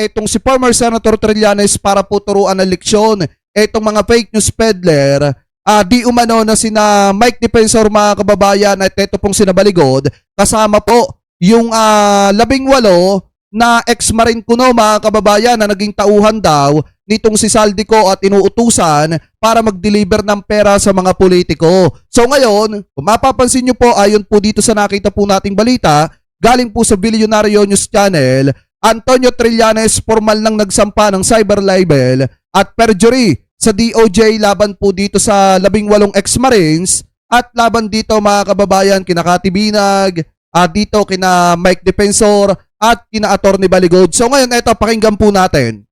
etong si former Senator Trillanes para po turuan ng leksyon etong mga fake news peddler. Di umano na sina Mike Defensor mga kababayan at ito pong sinabaligod kasama po yung 18 na ex-marine kuno mga kababayan na naging tauhan daw nitong si Saldico at inuutusan para mag-deliver ng pera sa mga politiko. So ngayon, kung mapapansin nyo po ayon po dito sa nakita po nating balita, galing po sa Bilyonaryo News Channel, Antonio Trillanes formal nang nagsampa ng cyber libel at perjury sa DOJ laban po dito sa 18 ex-marines at laban dito mga kababayan kina Kati Binag, dito kina Mike Defensor at kina Attorney Baligod. So ngayon ito pakinggan po natin.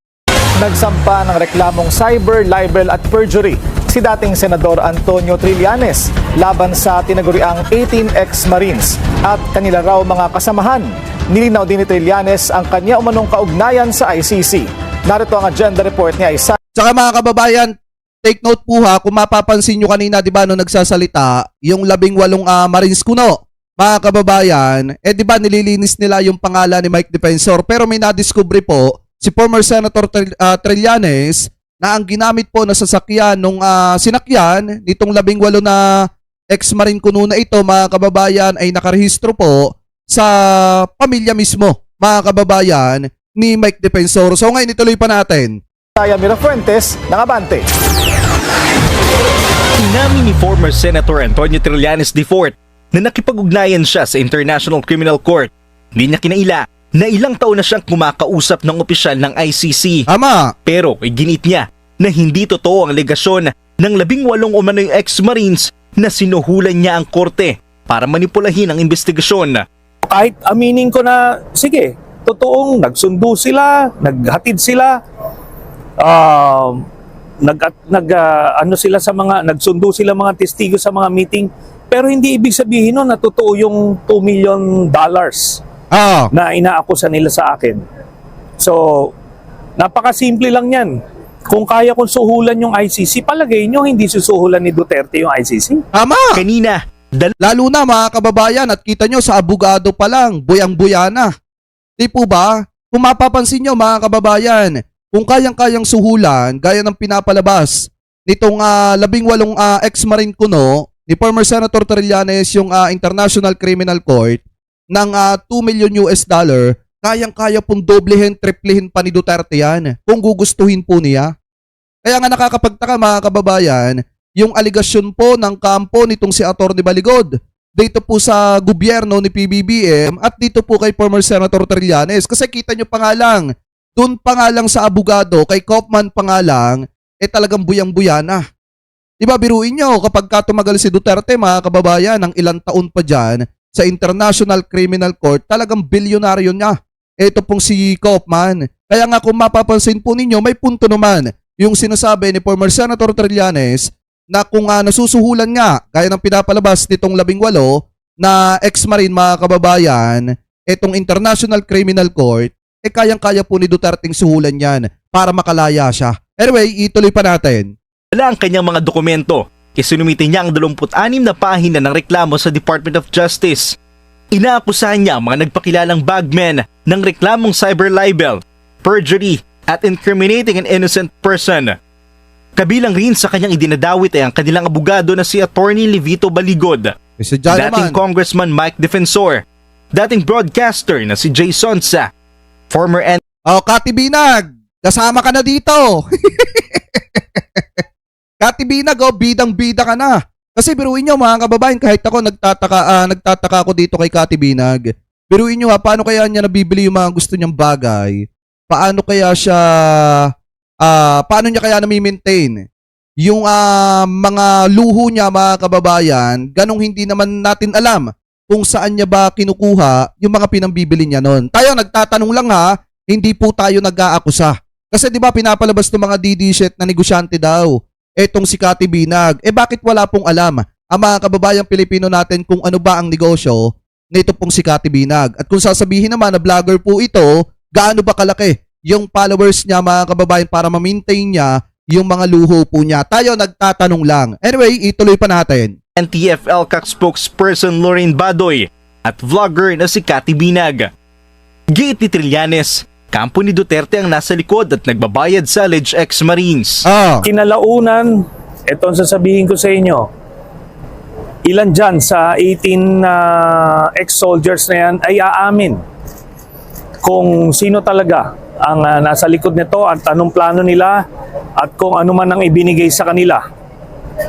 Nagsampa ng reklamong cyber libel at perjury si dating Senador Antonio Trillanes laban sa tinaguriang 18 ex-marines at kanila raw mga kasamahan. Nilinaw din ni Trillanes ang kanya umanong kaugnayan sa ICC. Narito ang agenda report ni Isa. Tsaka mga kababayan, take note po ha, kung mapapansin nyo kanina, di ba, nung nagsasalita, yung 18 Marines kuno, mga kababayan, di ba, nililinis nila yung pangalan ni Mike Defensor, pero may nadiscovery po, si former Senator Trillanes, na ang ginamit po na sasakyan nung sinakyan, nitong 18 na ex-marine kuno na ito, mga kababayan, ay nakarehistro po sa pamilya mismo, mga kababayan, ni Mike Defensor. So ngayon, ituloy pa natin. Saya Mirafuentes ng Abante. Inamin ni former Senator Antonio Trillanes IV na nakipag-ugnayan siya sa International Criminal Court. Hindi niya kinaila na ilang taon na siyang kumakausap ng opisyal ng ICC. Ama! Pero ginit niya na hindi totoo ang alegasyon ng 18 umano'y ex-marines na sinuhulan niya ang korte para manipulahin ang investigasyon. Kahit aminin ko na, sige, totoong nagsundo sila, naghatid sila, nagsundo sila mga testigo sa mga meeting, pero hindi ibig sabihin nun na totoo yung $2 million na inaakusa nila sa akin. So, napakasimple lang yan. Kung kaya kong suhulan yung ICC, palagay nyo hindi susuhulan ni Duterte yung ICC? Ama! Kanina, Lalo na mga kababayan at kita nyo sa abogado pa lang, buyang-buya na. Di po ba? Kung mapapansin nyo mga kababayan, kung kayang-kayang suhulan, gaya ng pinapalabas nitong 18 ex-marine kuno ni former Senator Trillanes yung International Criminal Court ng $2 million, kayang-kaya pong doblehin, triplehin pa ni Duterte yan kung gugustuhin po niya. Kaya nga nakakapagtaka mga kababayan, yung aligasyon po ng kampo nitong si Attorney Baligod dito po sa gobyerno ni PBBM at dito po kay former Senator Trillanes. Kasi kita nyo pa nga lang, dun pa nga lang sa abogado, kay Kaufman pa nga lang, talagang buyang-buya na. Diba, biruin nyo, kapag tumagal si Duterte, mga kababayan, ng ilang taon pa dyan, sa International Criminal Court, talagang bilyonaryo niya. Ito pong si Kaufman. Kaya nga kung mapapansin po ninyo, may punto naman yung sinasabi ni former Senator Trillanes na kung nasusuhulan nga, gaya ng pinapalabas nitong 18 na ex-marine mga kababayan, itong International Criminal Court, kayang-kaya po ni Duterte suhulan yan para makalaya siya. Anyway, ituloy pa natin. wala ang kanyang mga dokumento. Isinumite niya ang 26 na pahina ng reklamo sa Department of Justice. Inaakusahan niya ang mga nagpakilalang bagmen ng reklamong cyber libel, perjury at incriminating an innocent person. Kabilang rin sa kanyang idinadawit ay ang kanilang abogado na si Attorney Levito Baligod, dating Congressman Mike Defensor, dating broadcaster na si Jay Sonsa, former Kati Binag, kasama ka na dito. Kati Binag, bidang-bida ka na. Kasi biruin nyo mga kababayan, kahit ako nagtataka ako dito kay Kati Binag. Biruin nyo paano kaya niya nabibili yung mga gusto niyang bagay? Paano kaya siya paano niya kaya nami-maintain yung mga luho niya mga kababayan, ganong hindi naman natin alam kung saan niya ba kinukuha yung mga pinambibili niya noon. Tayo nagtatanong lang hindi po tayo nag-aakusa. Kasi di ba pinapalabas ng mga DD-shit na negosyante daw etong si Kati Binag. Bakit wala pong alam ang mga kababayang Pilipino natin kung ano ba ang negosyo nito pong si Kati Binag? At kung sasabihin naman na vlogger po ito, gaano ba kalaki yung followers niya mga kababayan para ma-maintain niya yung mga luho po niya? Tayo nagtatanong lang. Anyway, ituloy pa natin. NTF-ELCAC spokesperson Lorraine Badoy at vlogger na si Kati Binag. Giit ni Trillanes, kampo ni Duterte ang nasa likod at nagbabayad sa alleged ex-Marines. Kinalaunan, ito ang sasabihin ko sa inyo, ilan dyan sa 18 ex-soldiers na yan ay aamin kung sino talaga ang nasa likod nito at anong plano nila at kung ano man ang ibinigay sa kanila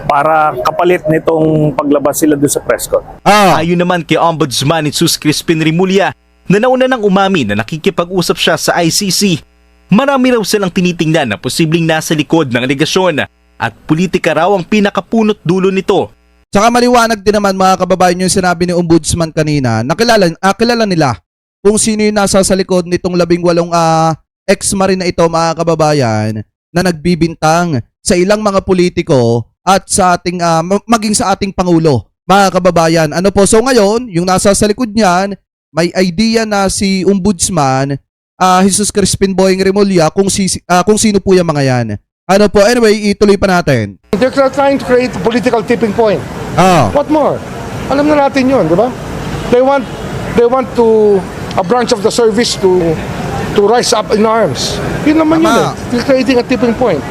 para kapalit nitong paglabas sila doon sa press con. Ayon naman kay Ombudsman Jesus Crispin Rimulya na nauna nang umamin na nakikipag-usap siya sa ICC, marami raw silang tinitingnan na posibleng nasa likod ng alegasyon at politika raw ang pinakapunot dulo nito. Tsaka maliwanag din naman mga kababayan yung sinabi ni Ombudsman kanina, kilala nila kung sino yung nasa sa likod nitong 18 ex-marine na ito mga kababayan na nagbibintang sa ilang mga politiko at sa ating maging sa ating pangulo mga kababayan. Ano po, so ngayon yung nasa sa likod niyan may idea na si Ombudsman Jesus Crispin Boyeng Rimulya kung sino po yung mga yan. Ano po, anyway, ituloy pa natin. They're trying to create a political tipping point. What more? Alam na natin yun, di ba? They want to a branch of the service to rise up in arms. Yun naman yun eh. They're creating a tipping point.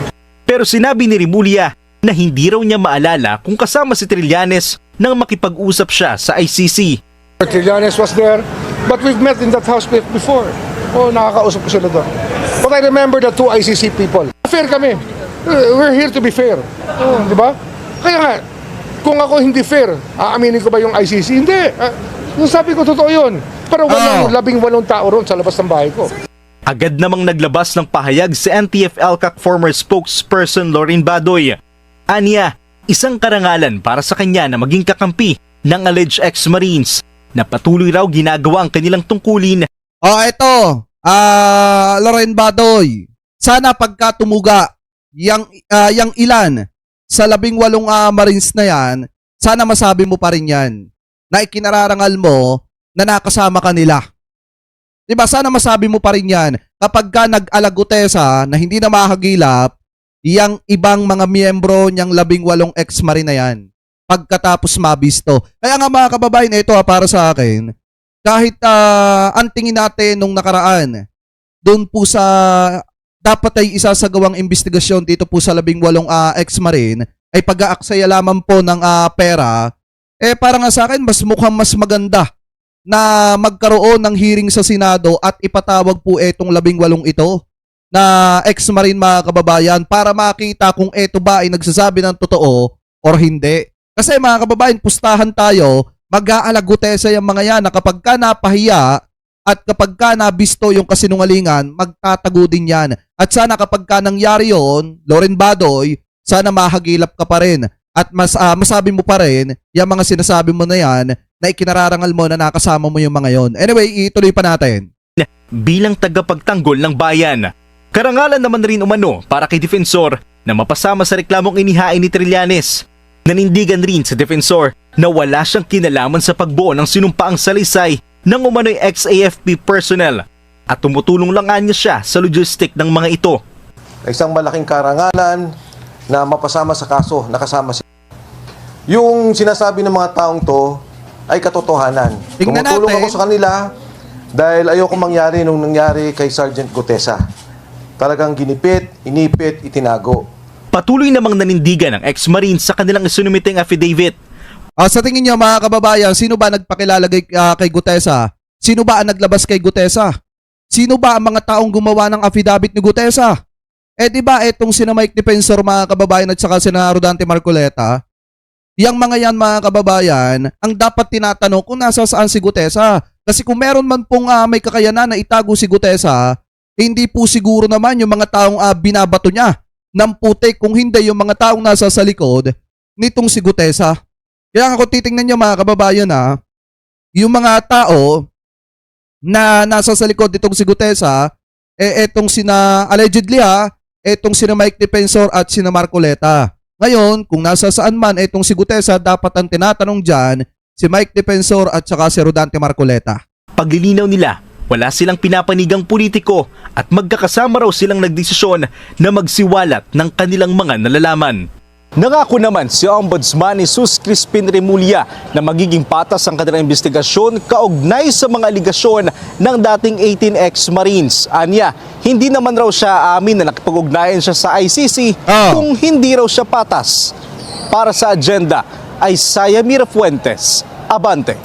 Pero sinabi ni Rimulya na hindi raw niya maalala kung kasama si Trillanes nang makipag-usap siya sa ICC. Trillanes was there, but we've met in that house before. Oh, nakakausap ko sila doon. But I remember the two ICC people. Fair kami. We're here to be fair. Oh, di ba? Kaya nga, kung ako hindi fair, aaminin ko ba yung ICC? Hindi. Sabi ko, totoo yun. Pero walang 18 tao ron sa labas ng bahay ko. Agad namang naglabas ng pahayag si NTF-ELCAC former spokesperson Lauren Badoy. Aniya, isang karangalan para sa kanya na maging kakampi ng alleged ex-Marines na patuloy raw ginagawa ang kanilang tungkulin. Ito, Lauren Badoy, sana pagka tumuga yang ilan sa 18 Marines na yan, sana masabi mo pa rin yan na ikinararangal mo na nakasama kanila. Diba? Sana masabi mo pa rin yan kapag ka nag-alagutesa na hindi na mahagilap yang ibang mga miyembro niyang 18 ex-marine na yan pagkatapos mabisto. Kaya nga mga kababayan, ito para sa akin, kahit ang tingin natin nung nakaraan, doon po sa dapat ay isasagawang investigasyon dito po sa 18 ex-marine ay pag-aaksaya lamang po ng pera, para nga sa akin, mukhang mas maganda na magkaroon ng hearing sa Senado at ipatawag po etong 18 ito na ex-marine mga kababayan para makita kung eto ba ay nagsasabi ng totoo or hindi. Kasi mga kababayan, pustahan tayo, mag-aalagutesa yung mga yan na kapag ka napahiya at kapag ka nabisto yung kasinungalingan, magtatago din yan. At sana kapag ka nangyari yun, Lauren Badoy, sana mahagilap ka pa rin at masabi mo pa rin yung mga sinasabi mo na yan na ikinararangal mo na nakasama mo yung mga yon. Anyway, ituloy pa natin. Bilang tagapagtanggol ng bayan, karangalan naman rin umano para kay Defensor na mapasama sa reklamong inihain ni Trillanes. Nanindigan rin sa Defensor na wala siyang kinalaman sa pagbuo ng sinumpaang salaysay ng umano'y ex-AFP personnel at tumutulong lang niya siya sa logistic ng mga ito. Isang malaking karangalan na mapasama sa kaso, nakasama siya. Yung sinasabi ng mga taong to ay katotohanan. Tumutulong ako sa kanila dahil ayoko mangyari nung nangyari kay Sergeant Gutesa. Talagang ginipit, inipit, itinago. Patuloy namang nanindigan ng ex-Marine sa kanilang isinumiting affidavit. Sa tingin niyo mga kababayan, sino ba nagpakilala kay Gutesa? Sino ba ang naglabas kay Gutesa? Sino ba ang mga taong gumawa ng affidavit ni Gutesa? Di ba etong sina Mike Defensor mga kababayan at saka sina Rodante Marcoleta, yang mga yan mga kababayan, ang dapat tinatanong kung nasa saan si Gutesa. Kasi kung meron man pong may kakayanan na itago si Gutesa, hindi po siguro naman yung mga taong binabato niya ng putik kung hindi yung mga taong nasa sa likod nitong si Gutesa. Kaya kung titingnan niyo mga kababayan yung mga tao na nasa sa likod nitong si Gutesa, etong sina allegedly etong sina Mike Defensor at sina Marcoleta. Ngayon, kung nasa saan man etong si Gutesa, dapat ang tinatanong dyan si Mike Defensor at saka si Rodante Marcoleta. Paglilinaw nila, wala silang pinapanigang politiko at magkakasama raw silang nagdesisyon na magsiwalat ng kanilang mga nalalaman. Nangako naman si Ombudsman Jesus Crispin Remulla na magiging patas ang kanilang investigasyon kaugnay sa mga aligasyon ng dating 18 ex-Marines. Anya, hindi naman raw siya amin na nakipag-ugnayan siya sa ICC kung hindi raw siya patas. Para sa agenda ay Saya Mira Fuentes. Abante.